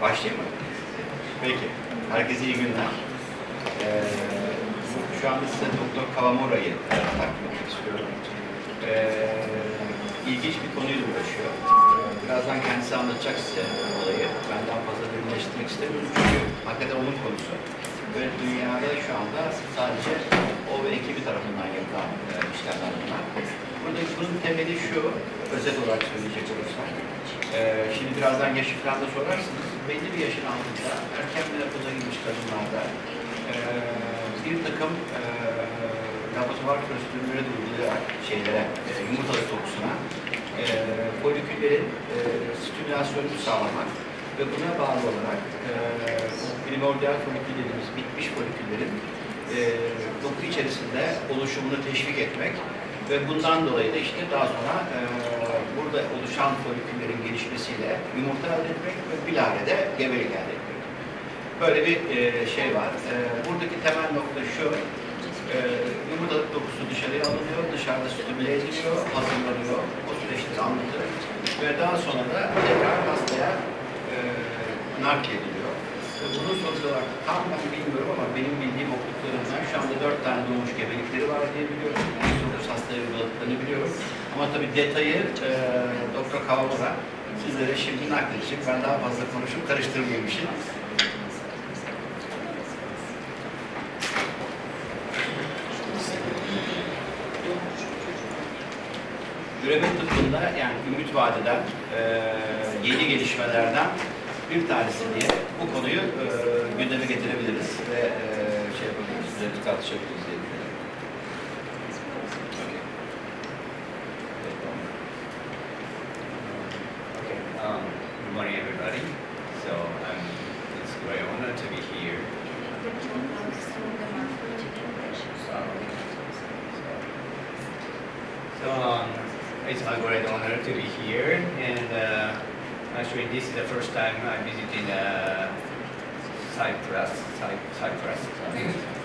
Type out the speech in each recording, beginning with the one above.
Başlayayım mı? Peki. Herkese iyi günler. Şu anda size Doktor Kawamura'yı takdim etmek istiyorum. İlginç bir konuyla uğraşıyor. Birazdan kendisi anlatacak size olayı. Ben daha fazla derinleştirmek istemiyorum çünkü hakikaten onun konusu. Ve dünyada şu anda sadece o ve ekibi tarafından yapılan işlemler bunlar. Burada bunun temeli şu, özet olarak söyleyecek olursak. Şimdi birazdan yaşı falan da sorarsınız. Belli bir yaşın altında erken menopoza girmiş kadınlarda bir takım laboratuvar prosedürlere uygulayarak yumurtalık dokusuna foliküllerin stimülasyonunu sağlamak ve buna bağlı olarak primordial folikül dediğimiz bitmiş foliküllerin doku içerisinde oluşumunu teşvik etmek ve bundan dolayı da işte daha sonra burada oluşan foliküllerin gelişmesiyle yumurta elde etmek ve bilahare gebelik elde etmek. Böyle bir şey var. Buradaki temel nokta şu, yumurtalık dokusu dışarıya alınıyor, dışarıda stimüle ediliyor, hazırlanıyor, o süreçleri anlatılır ve daha sonra da tekrar hastaya naklediliyor. Bunun sonucu olarak tam ben bilmiyorum ama benim bildiğim okuduklarımdan şu anda 4 tane doğmuş gebelikleri var diye biliyorum. Yani dokuz hastaya uyguladıklarını biliyorum. Ama tabii detayı Doktor Kawamura sizlere şimdi nakledecek. Ben daha fazla konuşup karıştırmayayım işi. Üreme tıbbında yani ümit vadeden, yeni gelişmelerden bir tanesi diye bu konuyu gündeme getirebiliriz ve şey yapabiliriz, üzerinde tartışabiliriz diye düşünüyorum. Okay. Good morning, everybody. So it's a great honor to be here. It's a great honor to be here, and actually this is the first time I'm visiting Cyprus.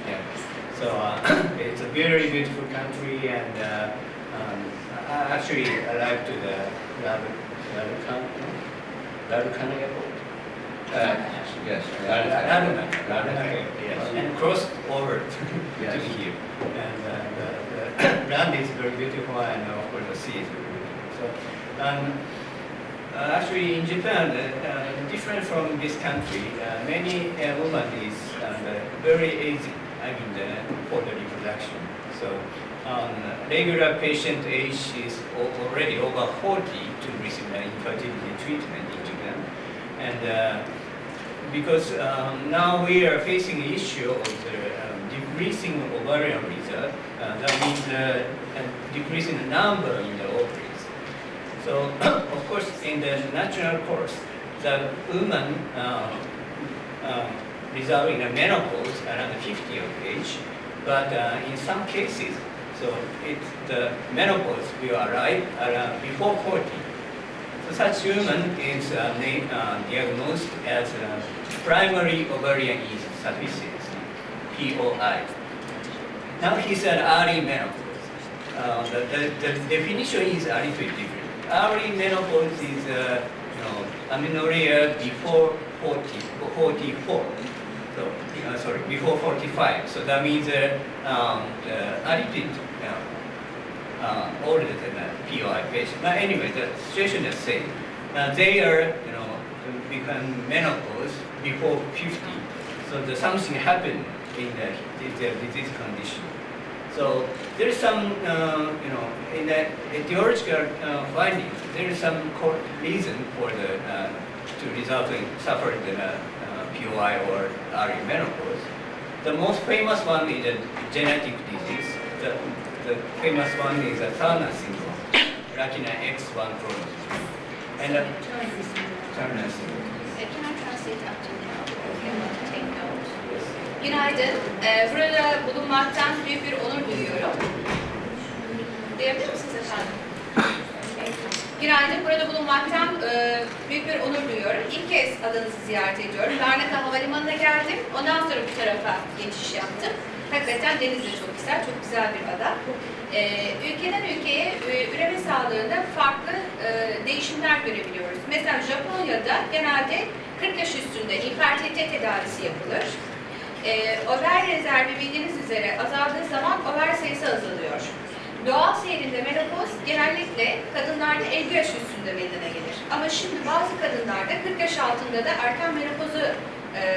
Yeah. So it's a very beautiful country, and actually I arrived to the Larukana airport. Yes. Yes. And crossed over Yes. to here. And the land is very beautiful, and of course the sea is very beautiful. So, actually in Japan, different from this country, many women is very aged, for the reproduction. So, regular patient age is already over 40 to receive infertility treatment in Japan. And because now we are facing the issue of the decreasing ovarian result, that means decreasing the number in the ovaries. So, of course, in the natural course, the woman result in a menopause around 50 of age, but in some cases, so the menopause will arrive around before 40. So such woman is diagnosed as primary ovarian insufficiency, POI. Now he's an early menopause. The definition is a little bit different. Early menopause is amenorrhea before 44. So before 45. So that means a little bit older than a POI patient. But anyway, the situation is the same. They are, become menopause before 50. So something happened in their disease condition. So there is some, in the etiological findings, there is some reason for to result in suffering the POI or early menopause. The most famous one is a genetic disease. The famous one is a Turner syndrome, Latina X1 chromosome. And Turner syndrome. Can I translate after now? Take note. Günaydın. Burada bulunmaktan büyük bir onur duyuyorum. Duyabilir misiniz efendim? Günaydın. Burada bulunmaktan büyük bir onur duyuyorum. İlk kez adanızı ziyaret ediyorum. Larnaka Havalimanı'na geldim. Ondan sonra bu tarafa geçiş yaptım. Hakikaten deniz de çok güzel, çok güzel bir ada. Ülkeden ülkeye üreme sağlığında farklı değişik değişimler görebiliyoruz. Mesela Japonya'da genelde 40 yaş üstünde hipertite tedavisi yapılır. Over rezervi bildiğiniz üzere azaldığı zaman over sayısı azalıyor. Doğal seyrinde menopoz genellikle kadınlarda 50 yaş üstünde meydana gelir. Ama şimdi bazı kadınlarda 40 yaş altında da erken menopozu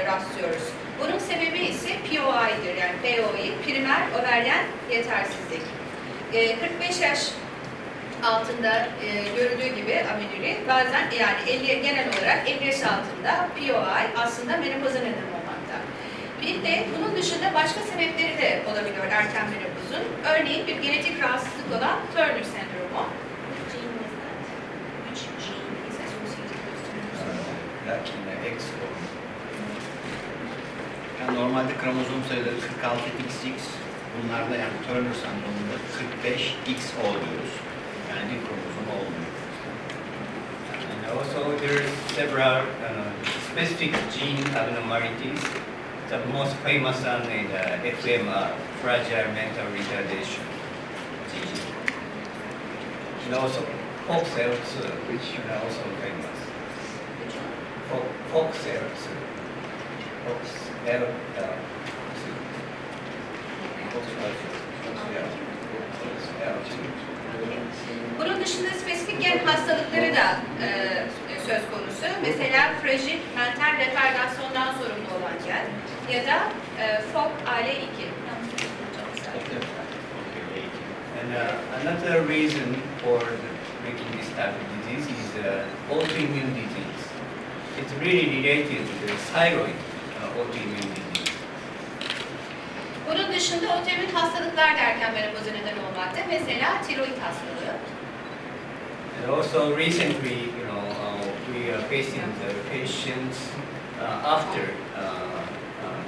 rastlıyoruz. Bunun sebebi ise POI'dir, yani POI, primer overyen yetersizlik. 45 yaş altında görüldüğü gibi amenüri, bazen yani 50, genel olarak 50 yaş altında POI aslında menopoza neden olmakta. Bir de bunun dışında başka sebepleri de olabiliyor erken menopozun. Örneğin bir genetik rahatsızlık olan Turner sendromu. Yani normalde kromozom sayıları 46XX, bunlarda yani Turner sendromunda 45XO diyoruz. Yani bir kromozom olmuyor. And also there are several specific gene abnormalities. The most famous one is FMR, fragile mental retardation gene. And also FOXL2, which is also famous. FOXL2. Bunun dışında spesifik gen hastalıkları da söz konusu. Mesela fragil mental retardasyondan sorumlu olan gen ya da FOXL2. And another reason for making this type of disease is autoimmune disease. It's really related to the thyroid autoimmune disease. Bunun dışında otoimmün hastalıklar da erken menopoza neden olmakta. Mesela tiroid hastalığı. And also recently, we are facing the patients after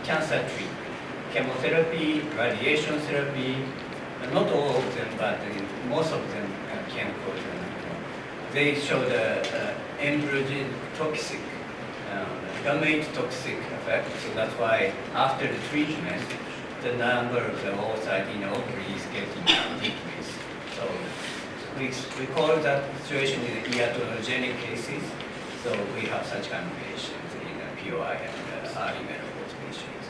cancer treatment, chemotherapy, radiation therapy. Not all of them, but most of them can cause. They show the embryonic toxic, gamete toxic effect. So that's why after the treatment, the number of the oocyte in the ovary is getting decreased. So we call that situation in iatrogenic cases. So we have such kind of patients in POI and early menopause patients.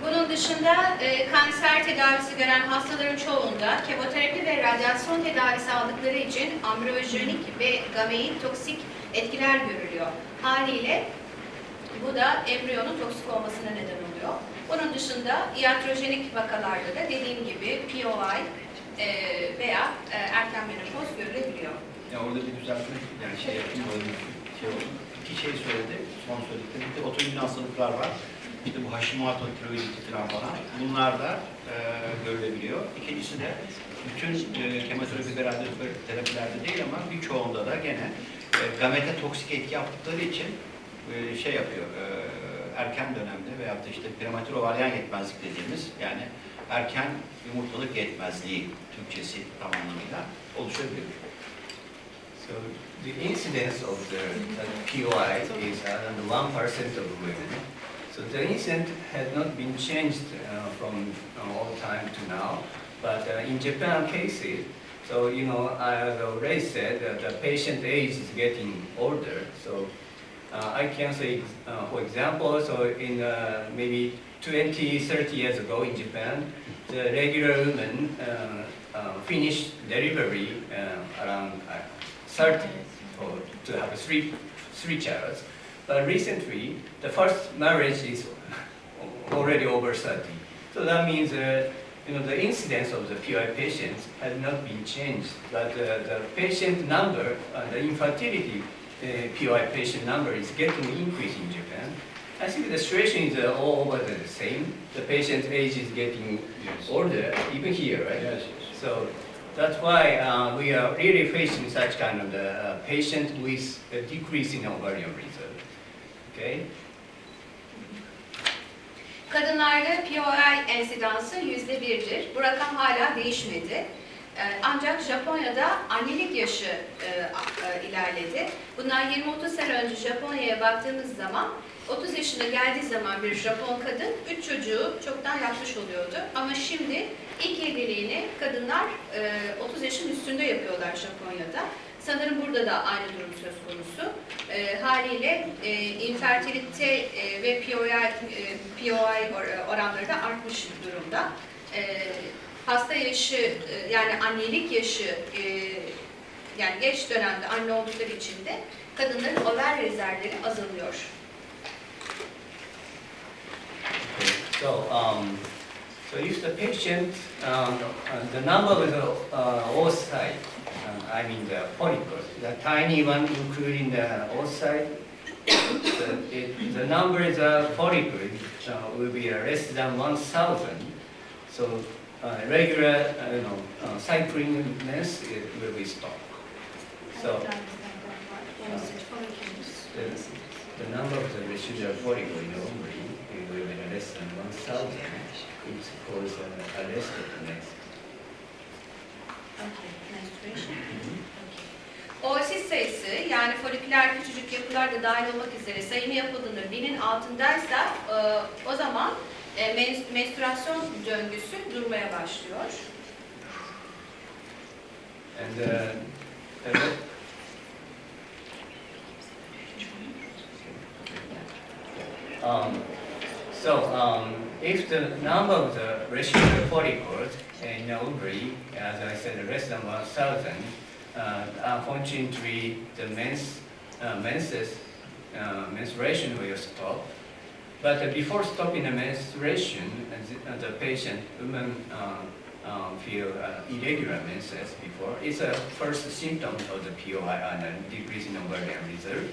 Bunun dışında kanser tedavisi gören hastaların çoğunda kemoterapi ve radyasyon tedavisi aldıkları için ambriyojenik ve gameik toksik etkiler görülüyor. Haliyle bu da embriyonun toksik olmasına neden oluyor. Bunun dışında iatrojenik vakalarda da dediğim gibi POI veya erken menopoz görülebiliyor. Ya orada bir düzeltme, yani yapayım, şey oldu. İki şey söyledi, son söyledikleri. Bir de otoimmün hastalıklar var. İşte bu Hashimoto tiroiditi falan. Bunlar da görülebiliyor. İkincisi de bütün kemoterapi ve radyoterapilerde değil ama birçoğunda da gene gamete toksik etki yaptıkları için şey yapıyor, erken dönemde veyahut da işte prematür ovaryen yetmezlik dediğimiz, yani erken yumurtalık yetmezliği Türkçesi tam anlamıyla oluşabiliyor. So the incidence of the POI is around 1% of women. So the incidence has not been changed from all time to now. But in Japan cases, so as I already said, the patient age is getting older. So I can say, for example, so in maybe 20-30 years ago in Japan, the regular women finished delivery around 30 to have three children. But recently, the first marriage is already over 30. So that means the incidence of the POI patients has not been changed, but the patient number, the infertility POI patient number is getting increased in Japan. I think the situation is all over the same. The patient age is getting older, even here, right? Yes. So that's why we are really facing such kind of the patient with a decrease in ovarian reserve. Okay? Kadınlarda POI ensidansı %1'dir. Bu rakam hala değişmedi. Ancak Japonya'da annelik yaşı ilerledi. Bundan 20-30 sene önce Japonya'ya baktığımız zaman 30 yaşına geldiği zaman bir Japon kadın 3 çocuğu çoktan yapmış oluyordu. Ama şimdi ilk evliliğini kadınlar 30 yaşın üstünde yapıyorlar Japonya'da. Sanırım burada da aynı durum söz konusu. Haliyle infertilite ve POI oranları da artmış durumda. Hasta yaşı, yani annelik yaşı, yani geç dönemde anne oldukları için de kadınların over rezervleri azalıyor. So if the patient, the number of the oocyte, I mean the follicles, the tiny one including the oocyte, the number of the follicles will be less than 1,000. So regular, cycling mass will be stopped. So the number of the residual follicle in the ovary will be less than 1,000. It's called arrested mass. Okay, menstruation. Oosit sayısı, yani foliküler küçücük yapılar da dahil olmak üzere sayımı yapıldığında 1000'in altındaysa o zaman menstrüasyon döngüsü durmaya başlıyor. If the number of the residual follicles in the ovary, as I said, less than 1,000, unfortunately, the menstruation will stop. But before stopping the menstruation, the patient, women feel irregular menses before. It's a first symptom of the POI and decreasing ovarian reserve.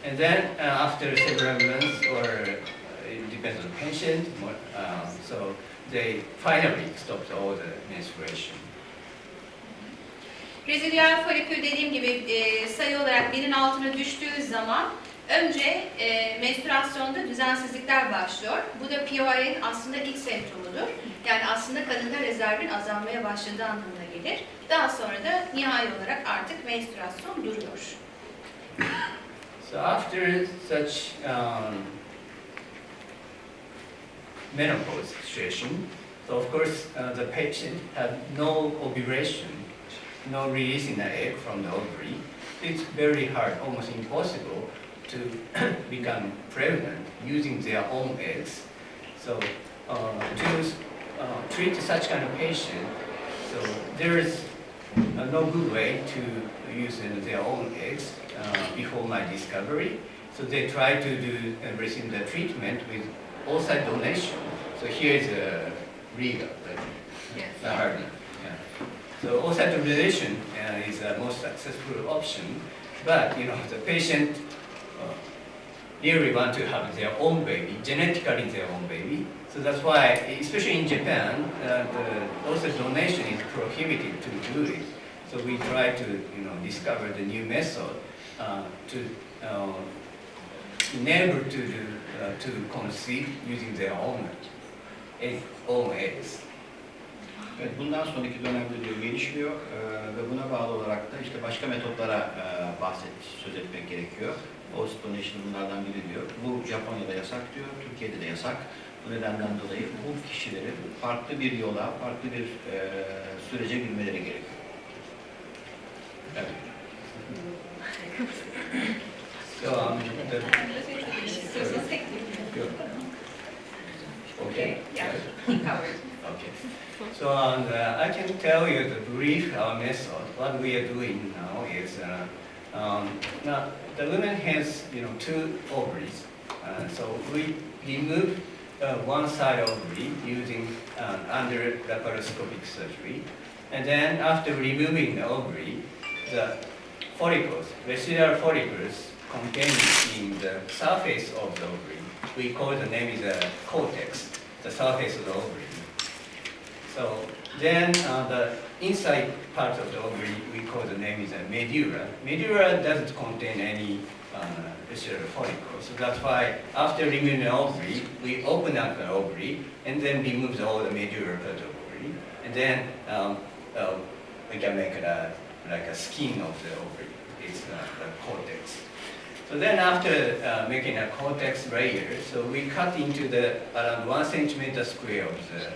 And then after several months, or it depends on the patient, so they finally stopped all the menstruation. Rezidüel folikül dediğim gibi sayı olarak 1000'in altına düştüğü zaman önce menstruasyonda düzensizlikler başlıyor. Bu da POI'nin aslında ilk semptomudur. Yani aslında kadında rezervin azalmaya başladığı anlamına gelir. Daha sonra da nihai olarak artık menstruasyon duruyor. So after such menopause situation, so of course the patient had no ovulation, no releasing the egg from the ovary. It's very hard, almost impossible to become pregnant using their own eggs. So to treat such kind of patient, so there is no good way to use their own eggs before my discovery. So they try to do receive the treatment with oocyte donation. So here is a legal, Yes. hardly. Yeah. So oocyte donation is the most successful option, but the patient really want to have their own baby, genetically their own baby. So that's why, especially in Japan, the oocyte donation is prohibited to do it. So we try to discover the new method to enable to conceive using their own eggs. Evet, bundan sonraki dönemde diyor gelişmiyor ve buna bağlı olarak da işte başka metotlara söz etmek gerekiyor. Oocyte donation bunlardan biri diyor. Bu Japonya'da yasak diyor, Türkiye'de de yasak. Bu nedenden dolayı bu kişilerin farklı bir yola, farklı bir sürece girmeleri gerekiyor. Evet. So okay. Yeah, he covered. Okay. So I can tell you the brief method. What we are doing now is now the woman has two ovaries. So we remove one side ovary using under laparoscopic surgery, and then after removing the ovary, the follicles, residual follicles contained in the surface of the ovary, we call the name is the cortex, the surface of the ovary. So then the inside part of the ovary, we call the name is a medulla. Medulla doesn't contain any residual follicles. So that's why after removing the ovary, we open up the ovary and then remove all the medulla part of the ovary. And then we can make like a skin of the ovary. It's the cortex. So then after making a cortex layer, so we cut into the around 1 centimeter square of the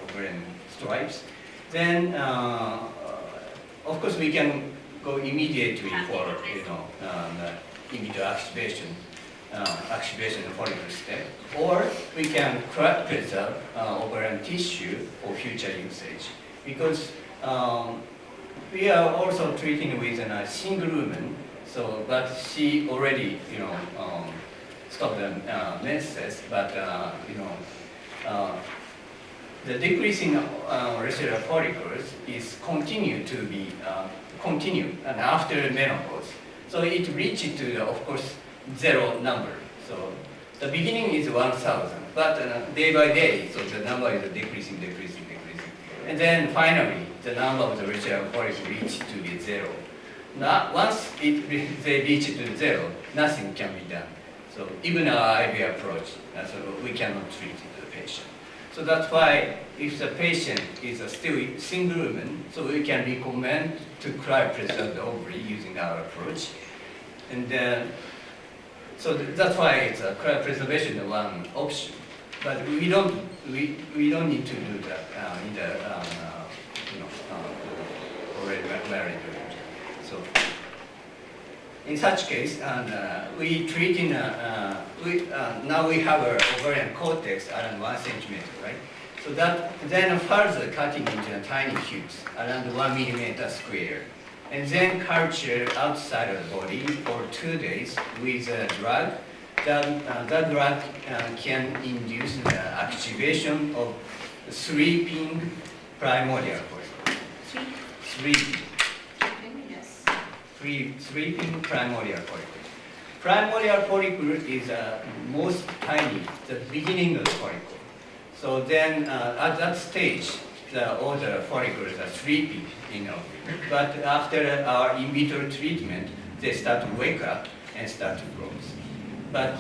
ovarian stripes. Then, of course, we can go immediately for the in vitro activation follicle step, or we can cryopreserve ovarian tissue for future usage, because we are also treating with a single woman. So, but she already stopped the menses, but the decreasing residual follicles is continue and after menopause. So it reaches to the, of course, 0 number. So the beginning is 1,000, but day by day, so the number is decreasing, and then finally the number of the residual follicles reach to be 0. Now, once they reach to 0, nothing can be done. So even our IV approach, so we cannot treat the patient. So that's why if the patient is still single woman, so we can recommend to cryopreserve the ovary using our approach. And so that's why it's a cryopreservation one option. But we don't need to do that in the already married women. So in such case, we treat in now we have an ovarian cortex around 1 centimeter, right? So that then further cutting into tiny tubes around 1 millimeter square, and then culture outside of the body for 2 days with a drug. That drug can induce the activation of sleeping primordial follicle. Sleeping primordial follicle. Primordial follicle is most tiny, the beginning of the follicle. So then at that stage, all the follicles are sleeping, But after our in vitro treatment, they start to wake up and start to grow. But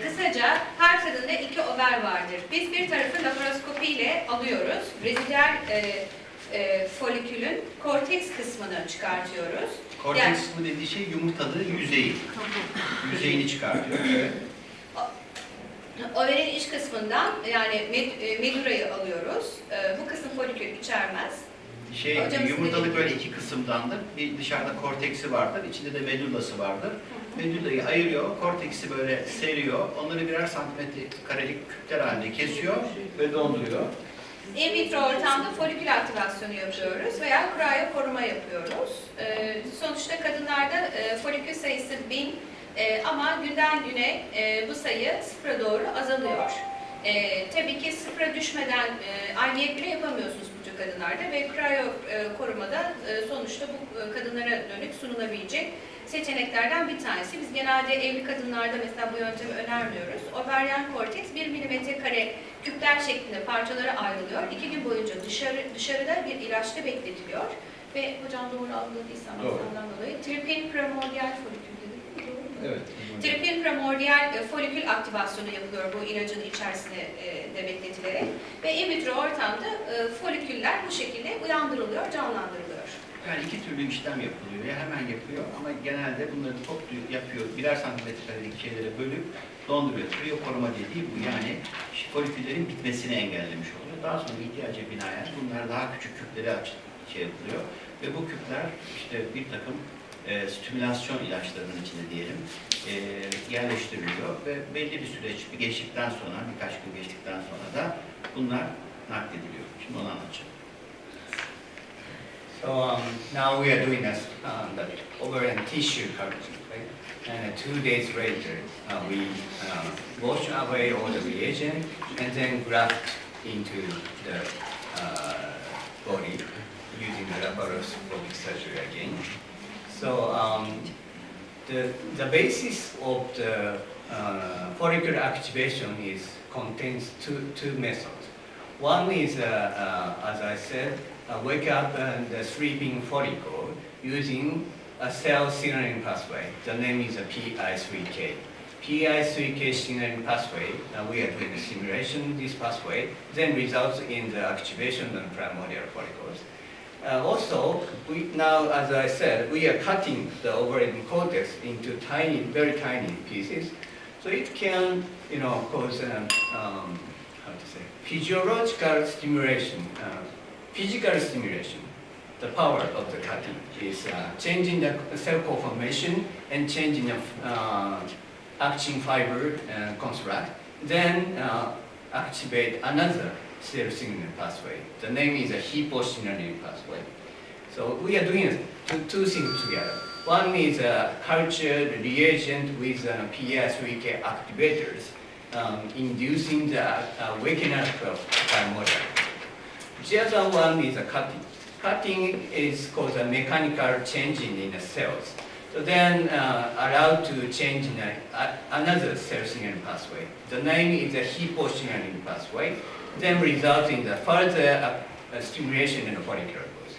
Kısaca her kadında 2 over vardır. Biz bir tarafı laparoskopiyle alıyoruz. Rezidüel folikülün korteks kısmını çıkartıyoruz. Korteks kısmı dediği şey yumurtalığın yüzeyi. Yüzeyini çıkartıyor. Evet. Overin iç kısmından yani medurayı alıyoruz. Bu kısım folikül içermez. Yumurtalık böyle 2 kısımdandır. Bir dışarıda korteksi vardır, içinde de medullası vardır. Medullayı ayırıyor, korteksi böyle seriyor. Onları birer santimetre karelik küpler halinde kesiyor ve donduruyor. In vitro ortamda folikül aktivasyonu yapıyoruz veya koruma yapıyoruz. Sonuçta kadınlarda folikül sayısı 1000 ama günden güne bu sayı 0'a doğru azalıyor. Tabii ki 0'a düşmeden IVF bile yapamıyorsunuz bu tür kadınlarda ve korumada sonuçta bu kadınlara dönük sunulabilecek seçeneklerden bir tanesi. Biz genelde evli kadınlarda mesela bu yöntemi önermiyoruz. Ovaryen korteks 1 milimetre kare küpler şeklinde parçalara ayrılıyor. 2 gün boyunca dışarıda bir ilaçla bekletiliyor. Ve hocam doğru algıladıysam ondan dolayı tripin primordial folikül dedik. Evet. Tripin primordial folikül aktivasyonu yapılıyor bu ilacın içerisine de bekletilerek. Ve in vitro ortamda foliküller bu şekilde uyandırılıyor, canlandırılıyor. Yani 2 türlü işlem yapılıyor. Ya hemen yapıyor ama genelde bunları topluyor, yapıyor. Birer santimetre karelik şeylere bölüp donduruyor. Koruma dediği bu. Yani foliküllerin bitmesini engellemiş oluyor. Daha sonra ihtiyaca binaen bunlar daha küçük küplere yapılıyor. Ve bu küpler işte bir takım stimülasyon ilaçlarının içinde diyelim yerleştiriliyor ve belli bir süreç geçtikten sonra, birkaç gün geçtikten sonra da bunlar naklediliyor. Şimdi onu anlatacağım. So now we are doing the ovarian tissue culture, right? And 2 days later, we wash away all the reagent and then graft into the body using the laparoscopic surgery again. So the basis of the follicular activation contains two methods. One is, as I said, wake up the sleeping follicle using a cell signaling pathway. The name is a PI3K. PI3K signaling pathway, we are doing a simulation of this pathway, then results in the activation of primordial follicles. Also, now, as I said, we are cutting the ovarian cortex into tiny, very tiny pieces, so it can, cause how to say, physical stimulation, the power of the cutting is changing the cell conformation and changing the actin fiber construct, then activate another cell signaling pathway. The name is a HEPO signaling pathway. So we are doing two things together. One is a cultured reagent with PI3K activators, inducing the waking up of biomotor. The other one is a cutting. Cutting is called a mechanical changing in the cells. So then allowed to change in another cell signaling pathway. The name is a HEPO signaling pathway, then result in the further stimulation in the follicular growth.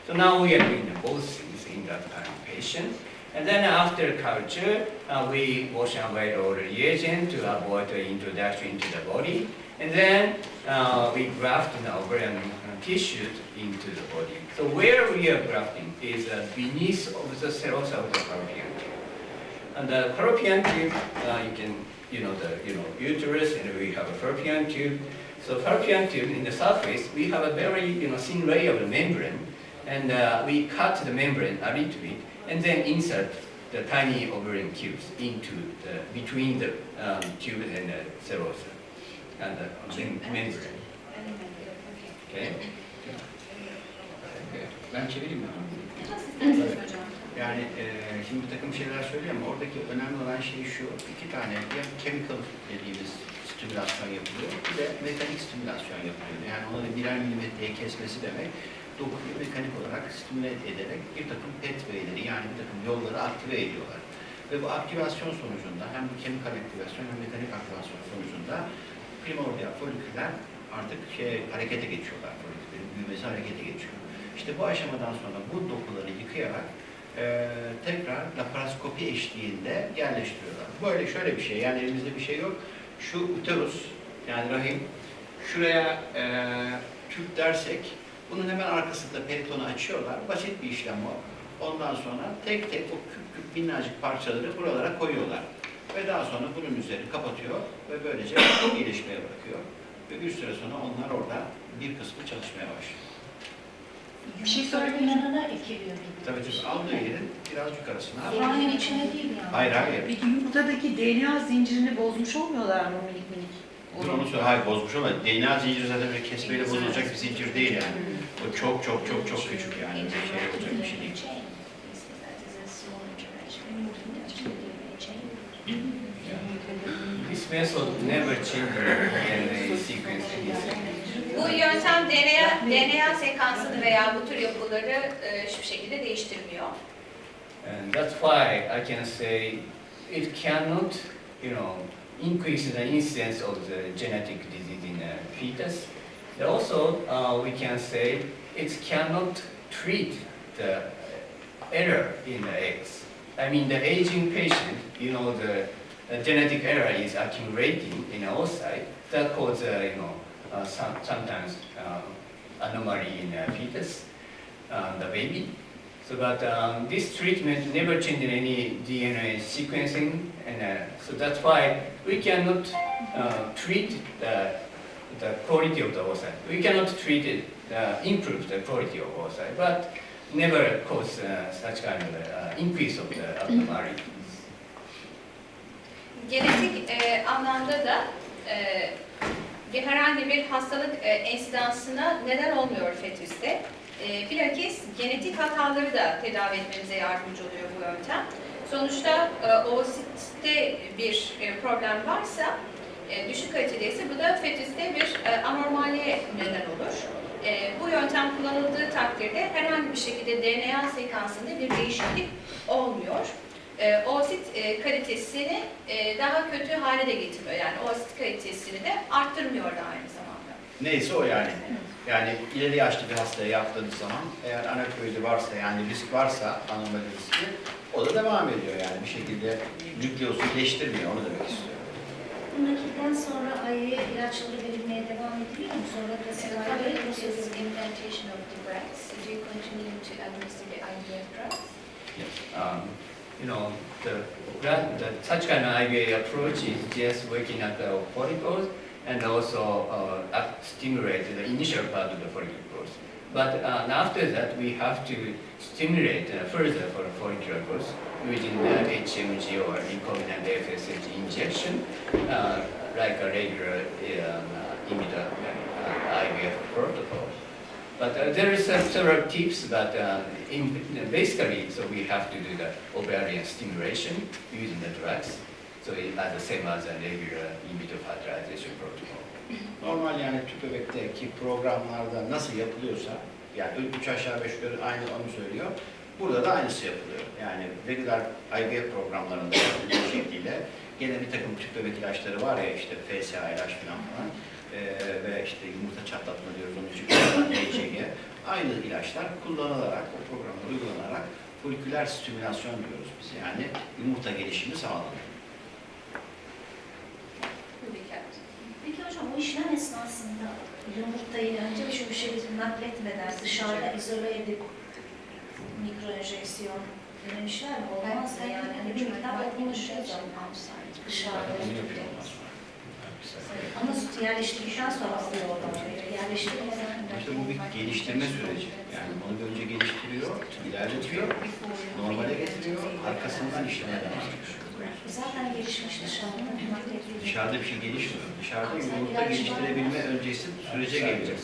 So now we are doing both things in the patient. And then after culture, we wash away all the reagent to avoid the introduction into the body. And then we graft the ovarian tissue into the body. So where we are grafting is beneath of the cells of the fallopian tube. And the fallopian tube, the uterus, and we have a fallopian tube. So fallopian tube in the surface, we have a very thin layer of the membrane, and we cut the membrane a little bit, and then insert the tiny ovarian tubes into between the tube and the cells and the membrane. Okay. Ben çevireyim mi? Yani şimdi bir takım şeyler söylüyor ama oradaki önemli olan şey şu, iki tane ya chemical dediğimiz stimülasyon yapılıyor, bir de mekanik stimülasyon yapılıyor. Yani onları birer milimetreye kesmesi demek, dokuyu mekanik olarak stimüle ederek bir takım pathway'leri yani bir takım yolları aktive ediyorlar. Ve bu aktivasyon sonucunda hem bu chemical aktivasyon hem mekanik aktivasyon sonucunda primordial foliküller artık harekete geçiyorlar. Foliküllerin büyümesi harekete geçiyor. İşte bu aşamadan sonra bu dokuları yıkayarak tekrar laparoskopi eşliğinde yerleştiriyorlar. Böyle şöyle bir şey, yani elimizde bir şey yok. Şu uterus, yani rahim, şuraya tüp dersek, bunun hemen arkasında peritonu açıyorlar. Basit bir işlem o. Ondan sonra tek tek o küp küp minnacık parçaları buralara koyuyorlar. Ve daha sonra bunun üzerini kapatıyor ve böylece iyileşmeye bırakıyor. Ve bir süre sonra onlar orada bir kısmı çalışmaya başlıyor. Bir şey söylemenin yanına ekiliyor gibi. Tabii aldığı yerin biraz yukarısına. Rahmin içine değil yani. Hayır. Peki yumurtadaki DNA zincirini bozmuş olmuyorlar mı minik? Onu söyle, hayır bozmuş ama DNA zinciri zaten böyle kesmeyle bozulacak bir zincir değil yani. O çok küçük yani. Bir şey olacak bir şey değil. This method never changes DNA sequence. Bu yöntem DNA sekansını veya bu tür yapıları hiçbir şekilde değiştirmiyor. And that's why I can say it cannot, increase the incidence of the genetic disease in a fetus. Also, we can say it cannot treat the error in the eggs. I mean, the aging patient, the genetic error is accumulating in the oocyte. That causes, sometimes anomaly in the fetus, the baby. So, but this treatment never changed any DNA sequencing, and so that's why we cannot treat the quality of the oocyte. We cannot treat it, improve the quality of oocyte, but never cause such kind of increase of the abnormalities. Genetik anlamda da herhangi bir hastalık ensidansına neden olmuyor fetüste. Bilakis genetik hataları da tedavi etmemize yardımcı oluyor bu yöntem. Sonuçta oositte bir problem varsa, düşük kalitedeyse bu da fetüste bir anormalliğe neden olur. Bu yöntem kullanıldığı takdirde herhangi bir şekilde DNA sekansında bir değişiklik olmuyor. Oosit kalitesini daha kötü hale de getiriyor. Yani oosit kalitesini de arttırmıyor da aynı zamanda. Neyse o yani. Yani ileri yaşlı bir hastaya yaptığınız zaman eğer anaköyde varsa, yani risk varsa, anomali riski, o da devam ediyor yani bir şekilde nükleosu iyileştirmiyor, onu demek istiyorum. Bu nakilden sonra aileye ilaçları verilmeye devam ediliyor mu? Sonra da Following this implantation of the bracts, do you continue to administer the IVF drugs? Yes. Such kind of IVA approach is just waking up the follicles and also stimulate the initial part of the follicle growth. But after that, we have to stimulate further for follicular growth using the HMG or recombinant FSH injection, like a regular IVF protocol. But there is several tips, but basically, so we have to do the ovarian stimulation using the drugs. So it's the same as a regular in vitro fertilization protocol. Normal yani tüp bebekteki programlarda nasıl yapılıyorsa, yani 3 aşağı 5 yukarı aynı onu söylüyor. Burada da aynısı yapılıyor. Yani regular IVF programlarında yapıldığı şekliyle gene bir takım tüp bebek ilaçları var ya işte FSH ilaç falan ve işte yumurta çatlatma diyoruz onun için HCG. Aynı ilaçlar kullanılarak, o programda uygulanarak foliküler stimülasyon diyoruz biz. Yani yumurta gelişimi sağlanıyor. Peki hocam o işlem esnasında yumurtayı önce şu bir nakletmeden dışarıda izole edip mikroenjeksiyon denemişler mi? Olmaz mı yani? Hani çünkü daha konuşuyor zaman dışarıda. Ama yerleştirdikten sonra alıyor oradan. Yerleştirmeden. İşte bu bir geliştirme süreci. Yani onu önce geliştiriyor, ilerletiyor, normale getiriyor, arkasından işlemeye devam ediyor. Zaten gelişmiş dışarıda. Dışarıda bir şey gelişmiyor. Dışarıda yumurta geliştirebilme öncesi sürece geliyor.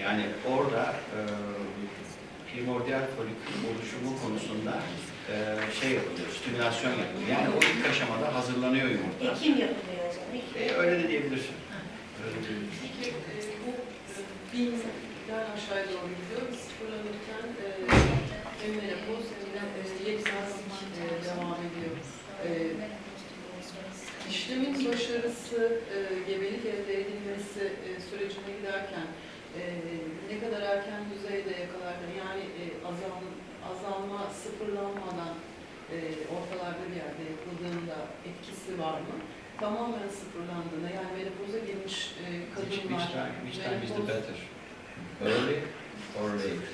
Yani orada primordial folikül oluşumu konusunda şey yapılıyor, stimülasyon yapılıyor. Yani o ilk aşamada hazırlanıyor yumurta. Ekim yapılıyor o zaman. Öyle de diyebilirsin. Öyle de diyebilirsin. Peki bu binden aşağıya doğru gidiyor. Biz sıfırlanırken hem menopoz hem de yeksan devam ediyor. İşlemin başarısı, gebelik elde edilmesi sürecine giderken ne kadar erken düzeyde yakalarken yani azalma sıfırlanmadan ortalarda bir yerde yapıldığında etkisi var mı? Tamamen sıfırlandığında yani menopoza girmiş kadınlar Which time is the better? Early or late?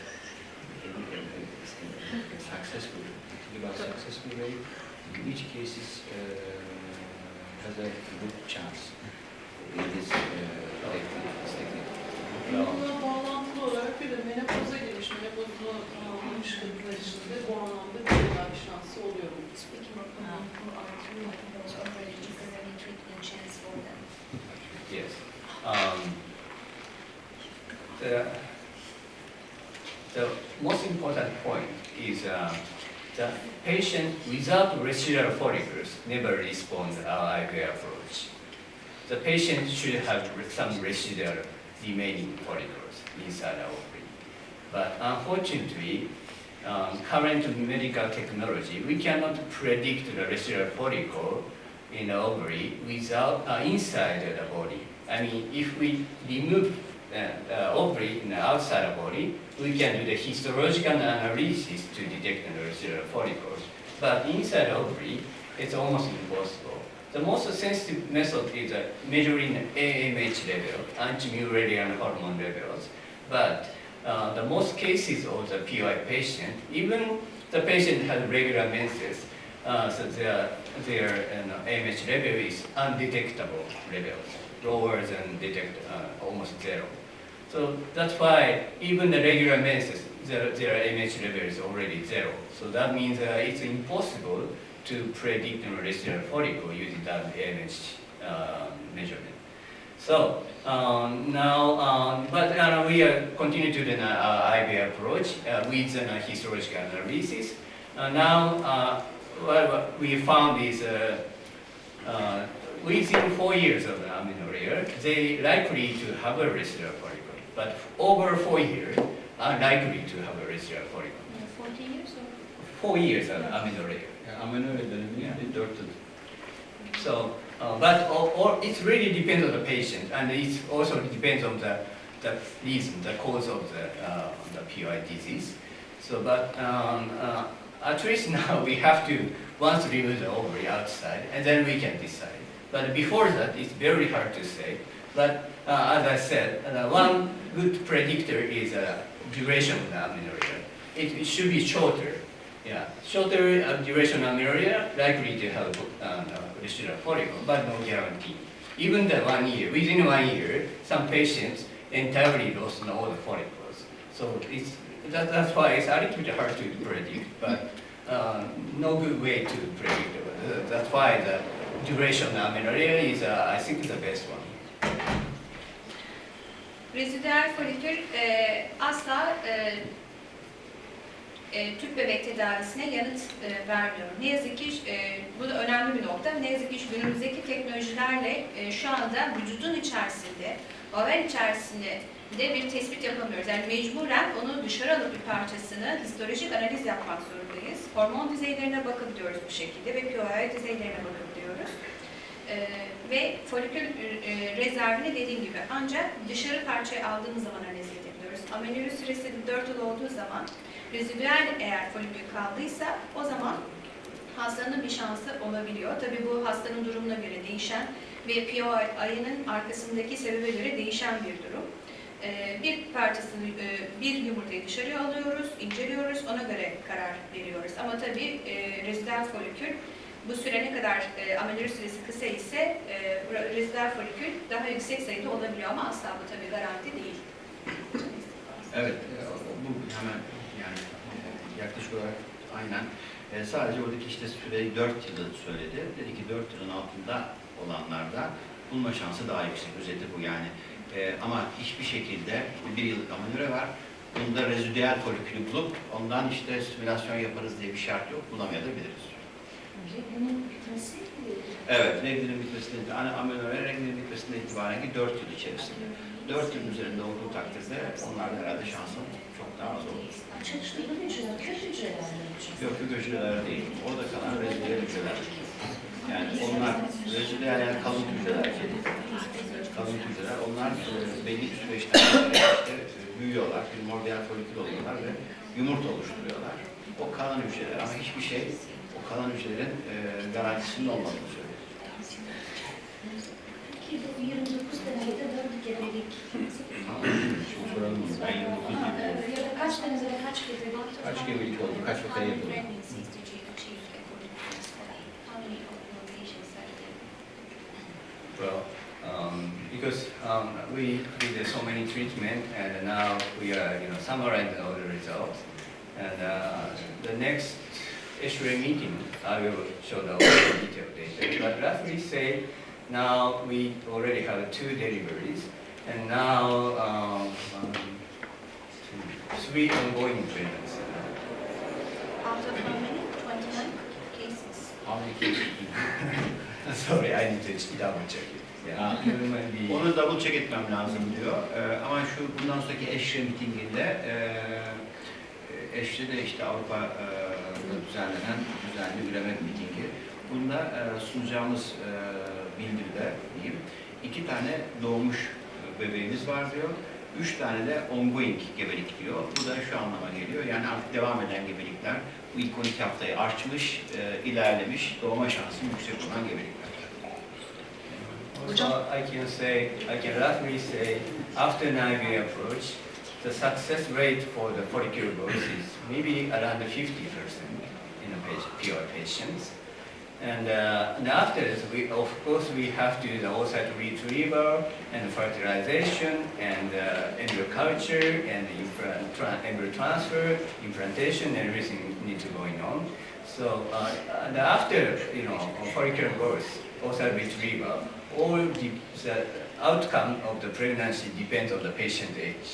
Successful. Think about successful rate. In which cases has a good chance in this technique. Bununla bağlantılı olarak bir de menopoza girmiş, menopozunu tamamlamış kadınlar için de bu anlamda bir tedavi şansı oluyor mu? Yes. The most important point is the patient without residual follicles never respond to our IVF approach. The patient should have some residual remaining follicles inside our ovary. But unfortunately, current medical technology, we cannot predict the residual follicle in the ovary without inside the body. I mean, if we remove the ovary in the outside the body, we can do the histological analysis to detect the residual follicles. But inside the ovary, it's almost impossible. The most sensitive method is measuring AMH level, anti-mullerian hormone levels. But the most cases of the PY patient, even the patient has regular menses, so their AMH level is undetectable levels, lower than almost zero. So that's why even the regular menses, their AMH level is already zero. So that means it's impossible to predict the residual follicle using that AMH measurement. So but we continue to do the IVF approach with histological analysis. Now what we found is within 4 years of the amenorrhea, they likely to have a residual follicle. But over 4 years, are likely to have a residual follicle. 40 years or? 4 years of amenorrhea. Amenorrhea döneminde 4 yıl. So, but it really depends on the patient, and it also depends on the reason, the cause of the PI disease. So, but at least now we have to once remove the ovary outside, and then we can decide. But before that, it's very hard to say. But as I said, one good predictor is duration of the amenorrhea. It should be shorter. Yeah, shorter duration amenorrhea likely to have residual follicle, but no guarantee. Even the 1 year, within 1 year, some patients entirely lost all the follicles. So that's why it's a little bit hard to predict, but no good way to predict. That's why the duration amenorrhea is, I think, the best one. Rezidüel folikül asla tüp bebek tedavisine yanıt vermiyor. Ne yazık ki bu da önemli bir nokta. Ne yazık ki günümüzdeki teknolojilerle şu anda vücudun içerisinde, over içerisinde de bir tespit yapamıyoruz. Yani mecburen onu dışarı alıp bir parçasını histolojik analiz yapmak zorundayız. Hormon düzeylerine bakabiliyoruz bu şekilde ve POI düzeylerine bakabiliyoruz. Ve folikül rezervini dediğim gibi ancak dışarı parçayı aldığımız zaman analiz edebiliyoruz. Amenorrhea süresi 4 yıl olduğu zaman rezidüel eğer folikül kaldıysa o zaman hastanın bir şansı olabiliyor. Tabii bu hastanın durumuna göre değişen ve POI'nin arkasındaki sebebe göre değişen bir durum. Bir parçasını, bir yumurtayı dışarıya alıyoruz, inceliyoruz, ona göre karar veriyoruz. Ama tabii rezidüel folikül bu süre ne kadar amenorrhea süresi kısa ise rezidüel folikül daha yüksek sayıda olabiliyor ama asla bu tabii garanti değil. Evet, bu hemen yani yaklaşık olarak aynen. Sadece oradaki işte süreyi 4 yılı söyledi. Dedi ki 4 yılın altında olanlarda bulma şansı daha yüksek. Özeti bu yani. Ama hiçbir şekilde bir yıllık amenorrhea var. Bunda rezidüel folikülü bulup ondan işte stimülasyon yaparız diye bir şart yok. Bulamayabiliriz. Bunun bitmesi Evet, reglinin bitmesine, amenorrhea reglinin bitmesine itibaren ki 4 yıl içerisinde. 4 yılın üzerinde olduğu takdirde onlarda herhalde şansın çok daha az olur. çalıştırdığı hücreler, kök hücreler mi? Yok, kök hücreler değil. Orada kalan rezidüel hücreler. Yani onlar rezidüel yani kalın hücreler. Kalın hücreler. Onlar belli bir süreçten sonra işte büyüyorlar, primordial folikül oluyorlar ve yumurta oluşturuyorlar. O kalan hücreler ama hiçbir şey o kalan hücrelerin garantisinin olmadığını söylüyor. Peki bu 29 derecede 4 gebelik. Şimdi soralım bunu. Ben 29 gibi. Ya da kaç derecede kaç gebelik? Kaç gebelik oldu? Kaç vaka yapıldı? Well, because we did so many treatments, and now we are, summarizing all the results. And the next Üreme meeting, I will show the detailed data. But roughly say, now we already have 2 deliveries, and now 3 ongoing treatments. Out of how many? 29 cases. How many cases? Sorry, I need to double check it. Yeah. Onu double check etmem lazım diyor. Ama şu bundan sonraki Eşre mitinginde Eşre'de işte Avrupa düzenlenen düzenli üreme mitingi. Bunda sunacağımız bildiride diyeyim 2 tane doğmuş bebeğimiz var diyor. 3 tane de ongoing gebelik diyor. Bu da şu anlama geliyor. Yani artık devam eden gebelikler bu ilk 12 haftayı aşmış, ilerlemiş, doğma şansı yüksek olan gebelikler. Also, I can roughly say, after 9-year approach, the success rate for the follicular growth is maybe around 50% in the POI patients. And after this, of course, we have to do the oocyte retrieval and fertilization and embryo culture and embryo transfer, implantation, and everything needs to going on. So and after follicular growth, oocyte retrieval, all the outcome of the pregnancy depends on the patient age.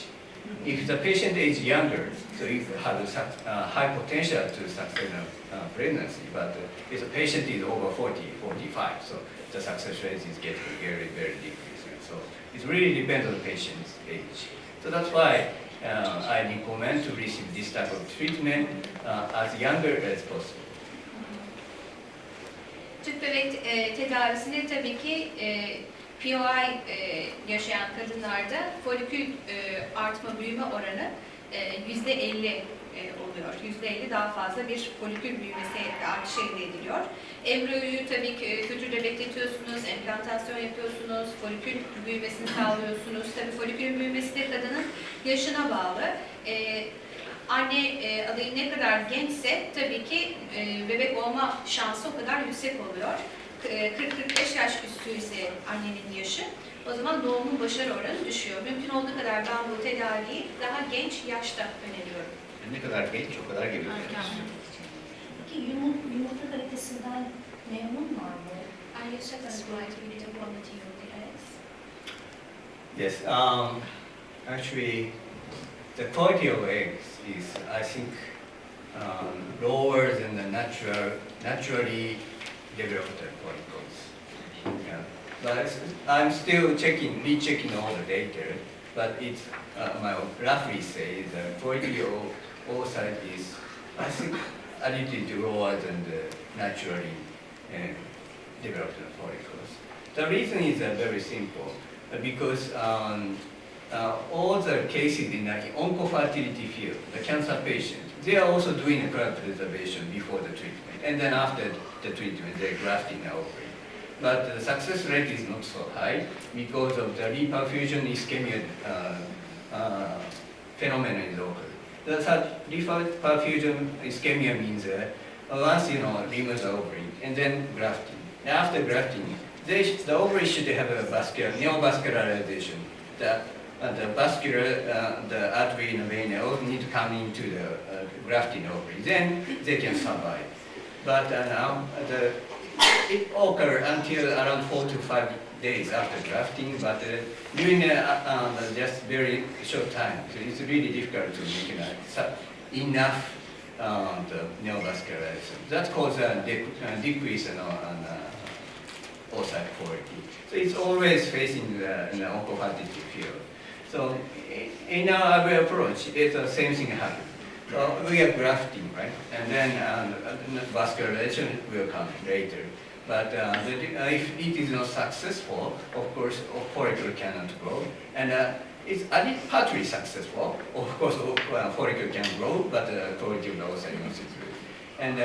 If the patient is younger, so it has a high potential to sustain a pregnancy, but if the patient is over 40, 45, so the success rate is getting very, very decreasing. So it really depends on the patient's age. So that's why I recommend to receive this type of treatment as younger as possible. Tüp bebek tedavisinde tabii ki POI yaşayan kadınlarda folikül artma büyüme oranı %50 oluyor. %50 daha fazla bir folikül büyümesi artışı elde ediliyor. Embriyoyu tabii ki hücrede bekletiyorsunuz, implantasyon yapıyorsunuz, folikül büyümesini sağlıyorsunuz. Tabii folikül büyümesi de kadının yaşına bağlı. Anne adayı ne kadar gençse tabii ki bebek olma şansı o kadar yüksek oluyor. 40-45 yaş üstü ise annenin yaşı, o zaman doğumun başarı oranı düşüyor. Mümkün olduğu kadar ben bu tedaviyi daha genç yaşta öneriyorum. Ne kadar genç, o kadar gebe. Peki yumurta kalitesinden memnunlar mı? Are you satisfied with the quality of the eggs? Yes, actually, the quality of eggs is, I think, lower than the naturally developed follicles. Yeah. But I'm still rechecking all the data, but it's, my roughly say the quality of oocyte is, I think, a little lower than the naturally developed follicles. The reason is very simple, because all the cases in the oncofertility field, the cancer patients, they are also doing the cryopreservation before the treatment, and then after the treatment, they're grafting the ovary. But the success rate is not so high because of the reperfusion ischemia phenomenon is occurring. The reperfusion ischemia means once remove the ovary and then grafting. After grafting, the ovary should have a neovascularization. The vascular, the artery and vein all need to come into the grafting ovary. Then they can survive. But now it occurs until around 4 to 5 days after grafting, but during just very short time, so it's really difficult to make enough the neovascularization. That causes a decrease in oocyte quality. So it's always facing the oncofertility field. So in our approach, it's the same thing happens. So we are grafting, right? And then vascularization will come later. But if it is not successful, of course, a follicle cannot grow. And it's partly successful. Of course, follicle can grow, but the quality of the oocyte is not good. And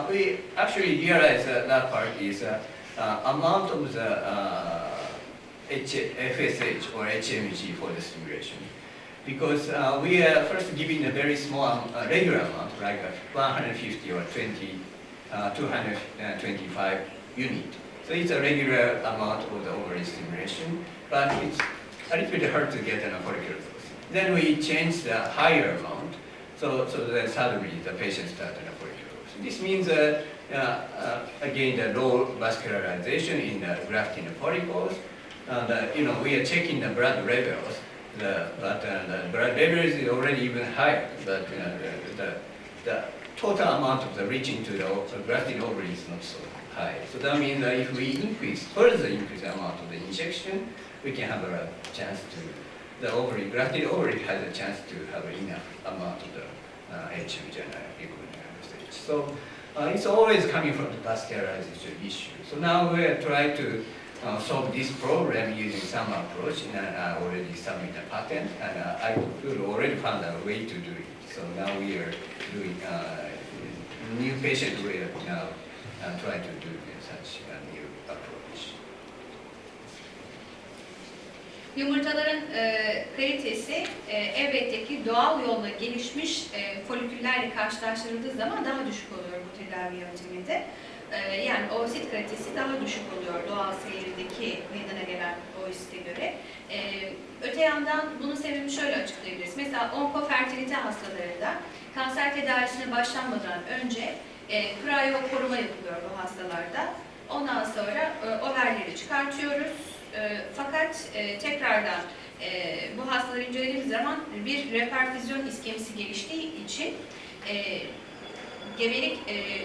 we actually realize that part is amount of the FSH or HMG for the stimulation. Because we are first giving a very small regular amount, like 150 or 225 unit. So it's a regular amount of the ovary stimulation, but it's a little bit hard to get an follicular dose. Then we change the higher amount, so then suddenly the patient starts a follicular dose. This means, again, the low vascularization in the grafting follicles. We are checking the blood levels. But the blood levels is already even higher, but the total amount of the reaching to the grafting ovary is not so high. So that means that if we further increase the amount of the injection, we can have a chance to, the ovary, grafted ovary has a chance to have enough amount of the HMG and FSH. So it's always coming from the vascularization issue. So now we are trying to solve this problem using some approach, and I already submitted a patent, and I already found a way to do it. So now we are doing new patient will now try to do such a new approach. Yumurtaların kalitesi elbette ki doğal yolla gelişmiş foliküllerle karşılaştırıldığı zaman daha düşük oluyor bu tedavi yönteminde. Yani oosit kalitesi daha düşük oluyor doğal seyrindeki meydana gelen oosite göre. Öte yandan bunun sebebini şöyle açıklayabiliriz. Mesela onkofertilite hastalarında kanser tedavisine başlanmadan önce koruma yapılıyor bu hastalarda. Ondan sonra overleri çıkartıyoruz. Fakat tekrardan bu hastaları incelediğimiz zaman bir reperfüzyon iskemisi geliştiği için gebelik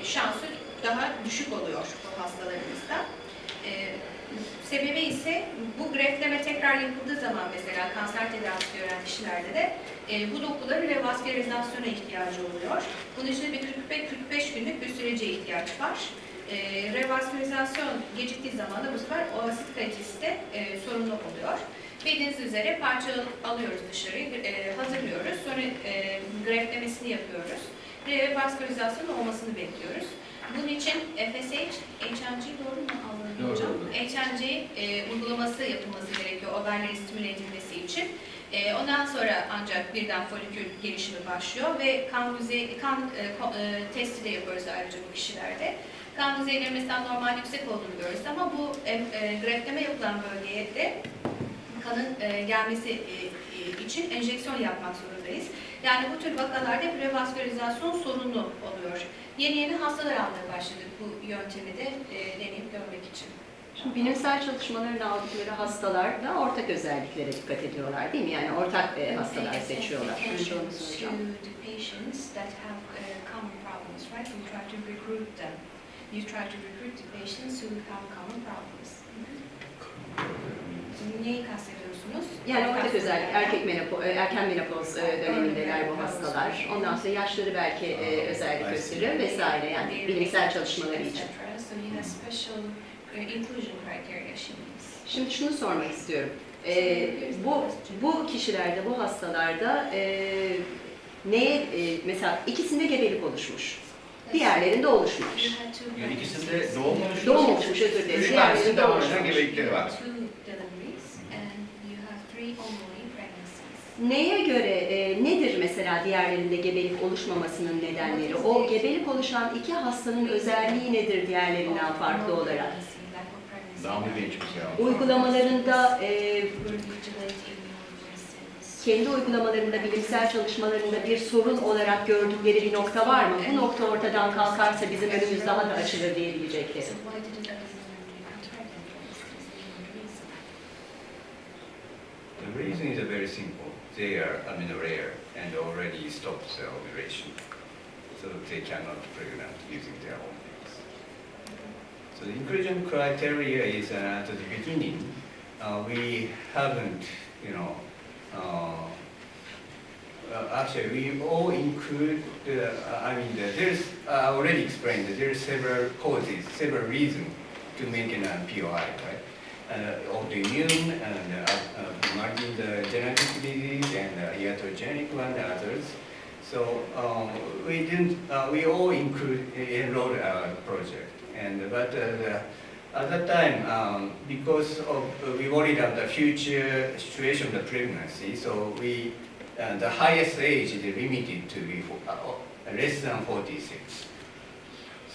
şansı daha düşük oluyor bu hastalarımızda. Sebebi ise bu grefleme tekrar yapıldığı zaman mesela kanser tedavisi gören kişilerde de bu dokuların revaskülarizasyona ihtiyacı oluyor. Bunun için bir 45 günlük bir sürece ihtiyaç var. Revaskülarizasyon geciktiği zaman da bu sefer oosit kalitesi de sorunlu oluyor. Bildiğiniz üzere parça alıyoruz dışarıyı, hazırlıyoruz. Sonra greflemesini yapıyoruz. Revaskülarizasyon olmasını bekliyoruz. Bunun için FSH, HMG doğru mu anladım hocam? HMG uygulaması yapılması gerekiyor overlerin stimüle edilmesi için. Ondan sonra ancak birden folikül gelişimi başlıyor ve kan testi de yapıyoruz ayrıca bu kişilerde. Kan düzeyleri mesela normal yüksek olduğunu görürüz ama bu grafleme yapılan bölgeye de kanın gelmesi için enjeksiyon yapmak zorundayız. Yani bu tür vakalarda prevaskülarizasyon sorunlu oluyor. Yeni hastalar almaya başladık bu yöntemi de deneyip görmek için. Şimdi bilimsel çalışmaların aldıkları hastalar da ortak özelliklere dikkat ediyorlar değil mi? Yani ortak hastalar seçiyorlar. Önce onu soracağım. You try to recruit the patients who have common problems. Neyi kastediyorsunuz? Yani ortak özellik, erken menopoz dönemindeler bu hastalar. Ondan sonra yaşları belki özellik gösteriyor vesaire, yani bilimsel çalışmaları için. Şimdi şunu sormak istiyorum. Bu kişilerde, bu hastalarda mesela ikisinde gebelik oluşmuş. Diğerlerinde oluşmamış. Yani ikisinde doğum oluşmuş. Doğum oluşmuş, özür dilerim. Üç Diğerlerinde tanesinde oluşmamış. orijinal gebelikleri var. Neye göre, nedir mesela diğerlerinde gebelik oluşmamasının nedenleri? O gebelik oluşan iki hastanın özelliği nedir diğerlerinden farklı olarak? Daha mı genç mesela? Uygulamalarında, kendi uygulamalarında, bilimsel çalışmalarında bir sorun olarak gördükleri bir nokta var mı? Bu nokta ortadan kalkarsa bizim önümüz daha da açılır diyebilecekleri. The reason is very simple. They are amino rare and already stopped the ovulation, so they cannot pregnant using their own eggs. So the inclusion criteria is at the beginning. We haven't, actually we all include. There's already explained that there are several causes, several reasons to maintain a POI, right? Autoimmune and margin the genetic disease and iatrogenic one and others. So we didn't. We all enrolled our project, at that time, because we worried about the future situation of the pregnancy, so the highest age is limited to be less than 46.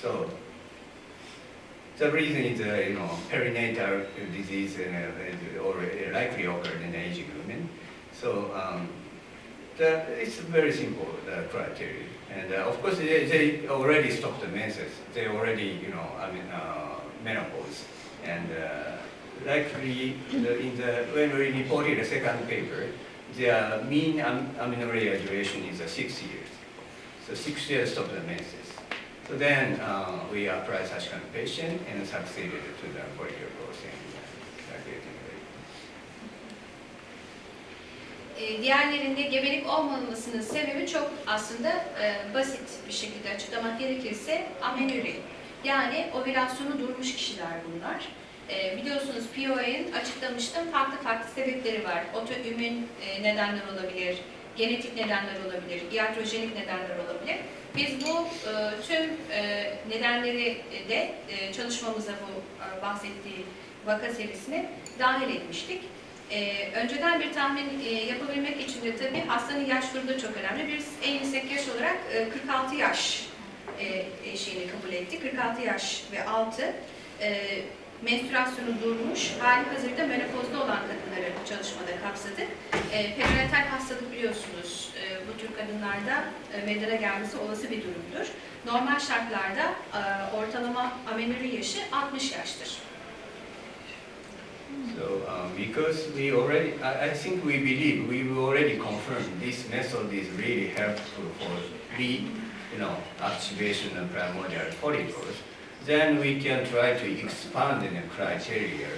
So. The reason is, perinatal disease likely occurred in Asian women. So it's very simple, the criteria. And of course, they already stopped the menses. They already, menopause. And likely, when we reported the second paper, the mean amenorrhea duration is 6 years. So 6 years stopped the menses. So then we applied such kind of patient and succeeded to the follicular growth and getting weight. Diğerlerinde gebelik olmamasının sebebi çok aslında basit bir şekilde açıklamak gerekirse amenorrhea. Yani ovülasyonu durmuş kişiler bunlar. Biliyorsunuz POA'nın açıklamıştım farklı sebepleri var. Otoimmün nedenler olabilir, genetik nedenler olabilir, iatrojenik nedenler olabilir. Biz bu tüm nedenleri de çalışmamıza bu bahsettiği vaka serisine dahil etmiştik. Önceden bir tahmin yapabilmek için de tabii hastanın yaş grubu da çok önemli. Biz en yüksek yaş olarak 46 yaş şeyini kabul ettik. 46 yaş ve altı menstruasyonu durmuş, halihazırda menopozda olan kadınları çalışmada kapsadık. Perinatal hastalık biliyorsunuz bu tür kadınlarda meydana gelmesi olası bir durumdur. Normal şartlarda ortalama amenorrhea yaşı 60 yaştır. So because we already, I think we believe we already confirmed this method is really helpful for activation of primordial follicles. Then we can try to expand the criteria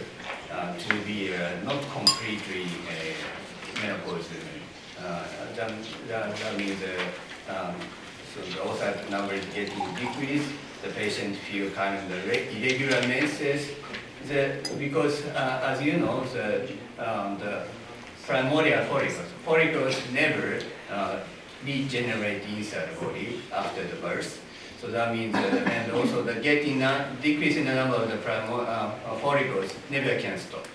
to be not completely menopausal. That means so the oocyte number is getting decreased. The patient feel kind of the irregular menses. Because as you know, the primordial follicles never regenerate inside the body after the birth. So that means, and also the decrease in the number of the follicles never can stop.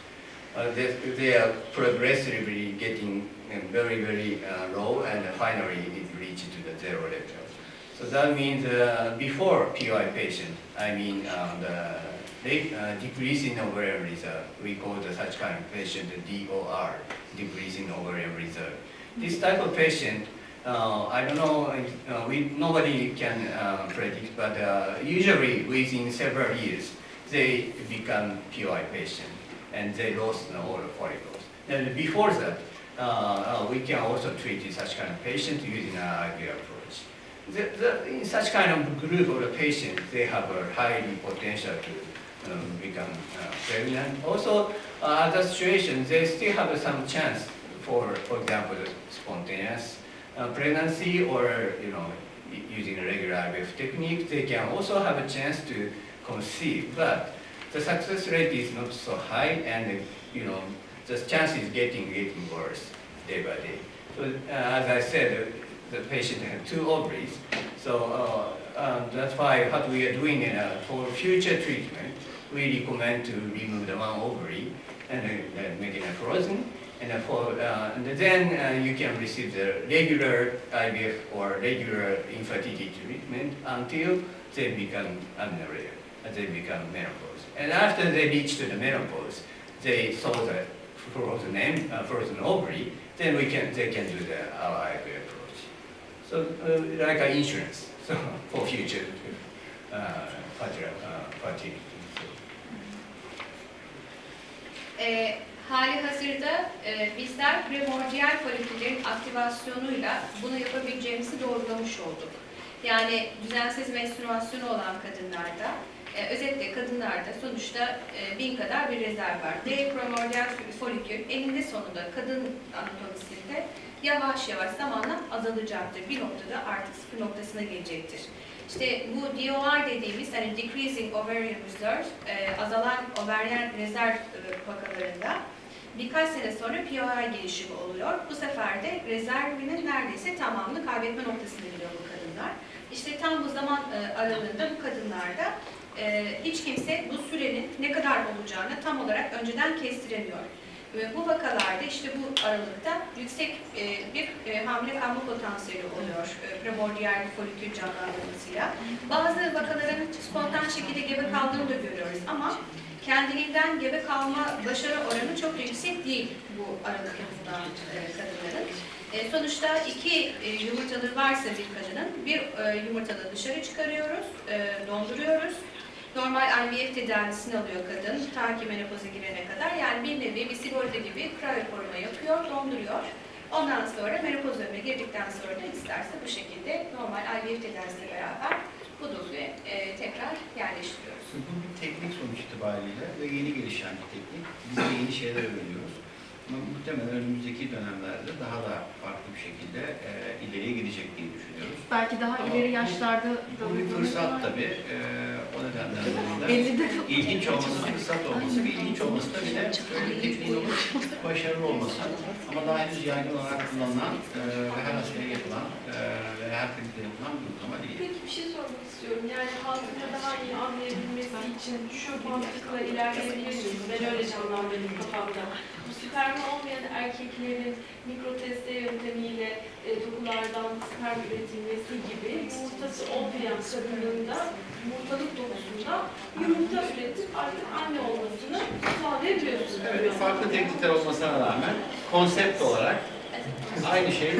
they are progressively getting very, very low, and finally it reached to the 0 level. So that means before POI patient, I mean the decrease in ovarian reserve, we call such kind of patient DOR, decrease in ovarian reserve. This type of patient, I don't know, nobody can predict, but usually within several years, they become POI patient and they lost all the follicles. And before that, we can also treat such kind of patient using an IV approach. In such kind of group of the patient, they have a highly potential to become pregnant. Also, other situations, they still have some chance for example, spontaneous pregnancy, or using a regular IVF technique, they can also have a chance to conceive. But the success rate is not so high, and the chance is getting worse day by day. So as I said, the patient has 2 ovaries. So that's why what we are doing for future treatment, we recommend to remove the 1 ovary and make it frozen. And then you can receive the regular IVF or regular infertility treatment until they become amenorrhea, they become menopause. And after they reach to the menopause, they saw the frozen ovary, then they can do our IVF approach. So like an insurance for future fertility. Hali hazırda bizler primordial foliküllerin aktivasyonuyla bunu yapabileceğimizi doğrulamış olduk. Yani düzensiz menstrüasyonu olan kadınlarda, özetle kadınlarda sonuçta 1000 kadar bir rezerv var. D primordial folikül eninde sonunda kadın anatomisinde yavaş yavaş zamanla azalacaktır. Bir noktada artık 0 noktasına gelecektir. İşte bu DOR dediğimiz hani decreasing ovarian reserve, azalan overyen rezerv vakalarında birkaç sene sonra POI gelişimi oluyor. Bu sefer de rezervinin neredeyse tamamını kaybetme noktasına geliyor bu kadınlar. İşte tam bu zaman aralığında bu kadınlarda hiç kimse bu sürenin ne kadar olacağını tam olarak önceden kestiremiyor. Bu vakalarda işte bu aralıkta yüksek bir hamile kalma potansiyeli oluyor primordial folikül canlandırmasıyla. Bazı vakaların spontan şekilde gebe kaldığını da görüyoruz ama kendiliğinden gebe kalma başarı oranı çok yüksek değil bu aralıkta bulunan kadınların. Sonuçta 2 yumurtalığı varsa bir kadının bir yumurtalığı dışarı çıkarıyoruz, donduruyoruz. Normal IVF tedavisini alıyor kadın ta ki menopoza girene kadar. Yani bir nevi bir sigorta gibi kriyo koruma yapıyor, donduruyor. Ondan sonra menopoz dönemine girdikten sonra da isterse bu şekilde normal IVF tedavisiyle beraber bu dokuyu tekrar yerleştiriyoruz. Bu bir teknik sonuç itibariyle ve yeni gelişen bir teknik. Biz de yeni şeyler öğreniyoruz. Ama muhtemelen önümüzdeki dönemlerde daha da farklı bir şekilde ileriye gidecek diye düşünüyoruz. Belki daha ileri yaşlarda da bu bir fırsat tabii. O nedenle ilginç olması, fırsat olması ve ilginç olması da bir de böyle tekniğin başarılı olması. Ama daha henüz yaygın olarak kullanılan ve her hastaya yapılan ve her klinikte yapılan bir uygulama değil. Peki bir şey sormak istiyorum. Yani halkın daha iyi anlayabilmesi için şu mantıkla ilerleyebilir miyiz? Ben öyle canlandırdım kafamda. Bu sperm olmayan erkeklerin mikroteste yöntemiyle dokulardan sperm üretilmesi gibi yumurtası olmayan kadının da yumurtalık dokusunda yumurta üretip artık anne olmasını sağlayabiliyorsunuz. Evet, farklı teknikler olmasına rağmen konsept olarak aynı şey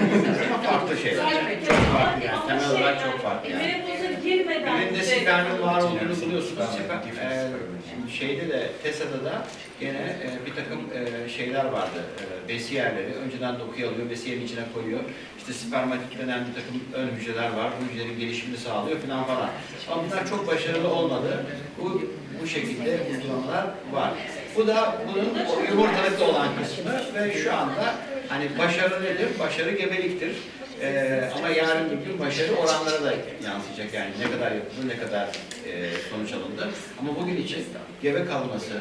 ama farklı şeyler. Çok farklı yani, temel olarak çok farklı yani. Menopoza girmeden Birinde spermin var olduğunu buluyorsunuz. Şeyde de, TESA'da da gene bir takım şeyler vardı. Besiyerleri önceden dokuyu alıyor, besiyerin içine koyuyor. İşte spermatik denen bir takım ön hücreler var. Bu hücrelerin gelişimini sağlıyor falan. Ama bunlar çok başarılı olmadı. Bu şekilde uygulamalar var. Bu da bunun yumurtalıkta olan kısmı ve şu anda hani başarı nedir? Başarı gebeliktir. Ama yarın bir gün başarı oranlara da yansıyacak yani ne kadar yapıldı, ne kadar sonuç alındı. Ama bugün için gebe kalması,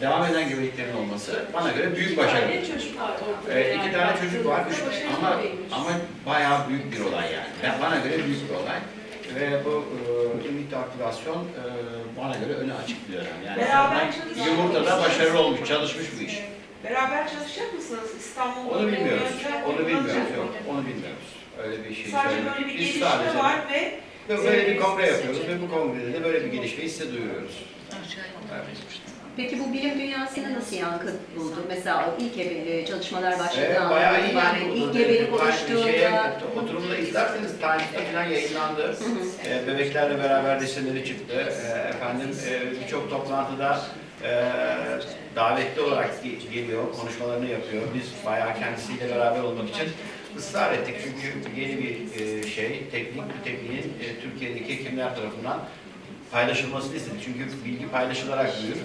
devam eden gebeliklerin olması bana göre büyük başarı. 2 tane çocuk var ama bayağı büyük bir olay yani. Bana göre büyük bir olay. Ve bu In vitro aktivasyon bana göre öne açık bir dönem. Yani Beraber çalışacak yumurtada mısınız? başarılı olmuş, çalışmış bu iş. Beraber çalışacak mısınız? İstanbul'da Onu bilmiyoruz. oynayacak, Onu bilmiyoruz. kullanacak Yok, mı? onu bilmiyoruz. Öyle bir şey Sadece söylemedik. böyle bir Biz gelişme sadece var ve böyle bir kongre yapıyoruz ve bu kongrede de böyle bir gelişmeyi size duyuruyoruz. Peki bu bilim dünyasına nasıl yankı buldu? Mesela o ilk çalışmalar başladığı Evet, andan bayağı iyi itibaren yani. ilk gebelik oluştuğunda... Oturumda izlerseniz Times'ta falan yayınlandı. Bebeklerle beraber resimleri çıktı. Birçok toplantıda davetli olarak geliyor, konuşmalarını yapıyor. Biz bayağı kendisiyle beraber olmak için ısrar ettik. Çünkü yeni bir teknik. Bu tekniğin Türkiye'deki hekimler tarafından paylaşılmasını istedik. Çünkü bilgi paylaşılarak büyür.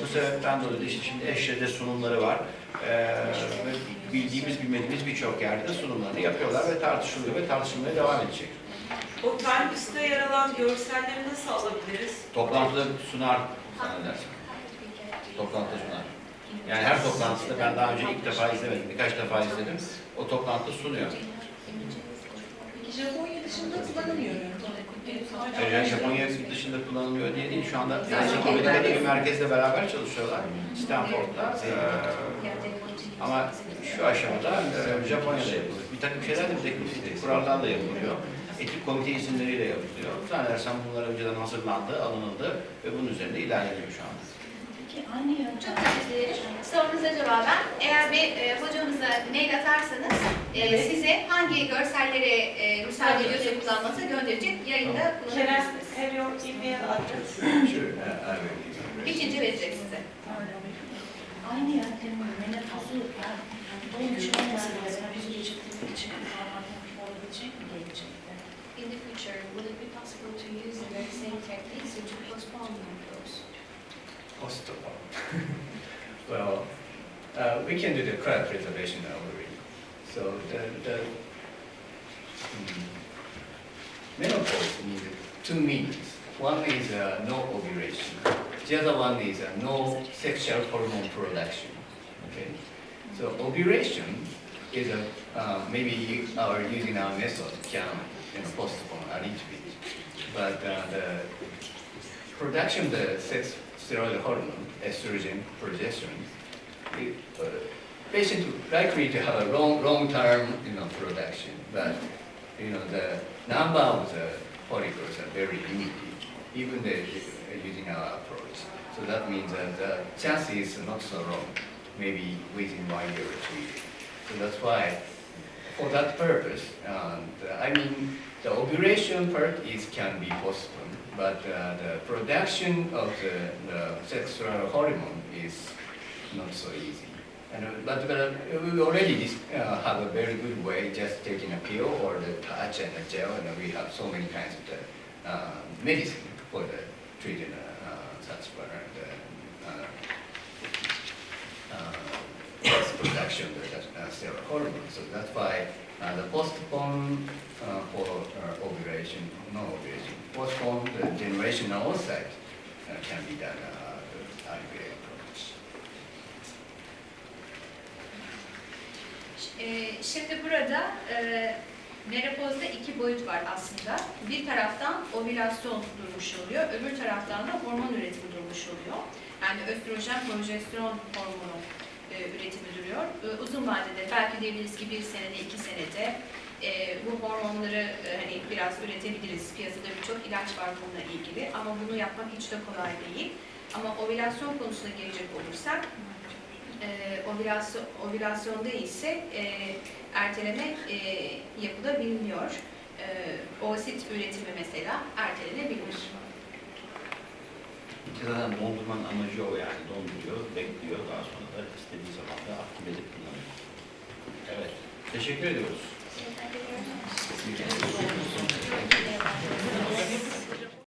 Bu sebepten dolayı işte şimdi Eşre'de sunumları var. Ve bildiğimiz bilmediğimiz birçok yerde sunumlarını yapıyorlar ve tartışılıyor ve tartışılmaya devam edecek. o Times'ta yer alan görselleri nasıl alabiliriz? Toplantıda sunar zannedersin. Toplantıda sunar. Yani her toplantısında ben daha önce ilk defa izlemedim, birkaç defa izledim. O toplantı sunuyor. Peki Japonya dışında kullanılmıyor mu? Japonya dışında kullanılıyor diye değil. Şu anda Amerika'da bir merkezle beraber çalışıyorlar. Stanford'da. Ama şu aşamada Japonya'da yapılıyor. Bir takım şeyler de teknik kurallarla yapılıyor. Etik komite izinleriyle yapılıyor. Zannedersem bunlar önceden hazırlandı, alınıldı ve bunun üzerinde ilerleniyor şu anda. Peki aynı yöntem. Çok teşekkür ederim. Sorunuza cevaben, eğer bir hocamıza mail atarsanız size hangi görselleri müsaade ediyorsa kullanması gönderecek, yayında kullanabilirsiniz. Have your email address? Sure, I will. İkinci verecek size. Aynı yöntemin menopozu dolmuş olmasın mesela biz geçirdiğimiz için olabilecek mi gelecekte? In the future, would it be possible to use the very same techniques or to postpone those? Postpone. Well, we can do the cryopreservation already. So the menopause needs two means. One is no ovulation. The other one is no sexual hormone production. Okay. So ovulation is maybe using our method can postpone a little bit, but the production of the sex steroid hormone, estrogen, progesterone, patient likely to have a long-term production, but the number of the follicles are very limited, even using our approach. So that means that the chance is not so long, maybe within 1 year or 2 years. So that's why, for that purpose, the ovulation part can be postponed, but the production of the sexual hormone is not so easy. But we already have a very good way, just taking a pill or the patch and a gel, and we have so many kinds of the medicine for the treating such production of the steroid hormone. So that's why the postpone for ovulation, no ovulation, postpone the generational oocyte can be done IVA approach. Şimdi burada menopozda iki boyut var aslında. Bir taraftan ovülasyon durmuş oluyor, öbür taraftan da hormon üretimi durmuş oluyor. Yani östrojen, progesteron hormonu üretimi duruyor. Uzun vadede belki diyebiliriz ki 1 senede, 2 senede bu hormonları hani biraz üretebiliriz. Piyasada birçok ilaç var bununla ilgili ama bunu yapmak hiç de kolay değil. Ama ovülasyon konusuna gelecek olursak, ovülasyonda ise erteleme yapılabiliyor. Oosit üretimi mesela ertelenebilir. Zaten dondurmanın amacı o yani. Donduruyor, bekliyor. Daha sonra da istediği zaman da aktif edip kullanıyor. Evet. Teşekkür ediyoruz. Teşekkür ederim.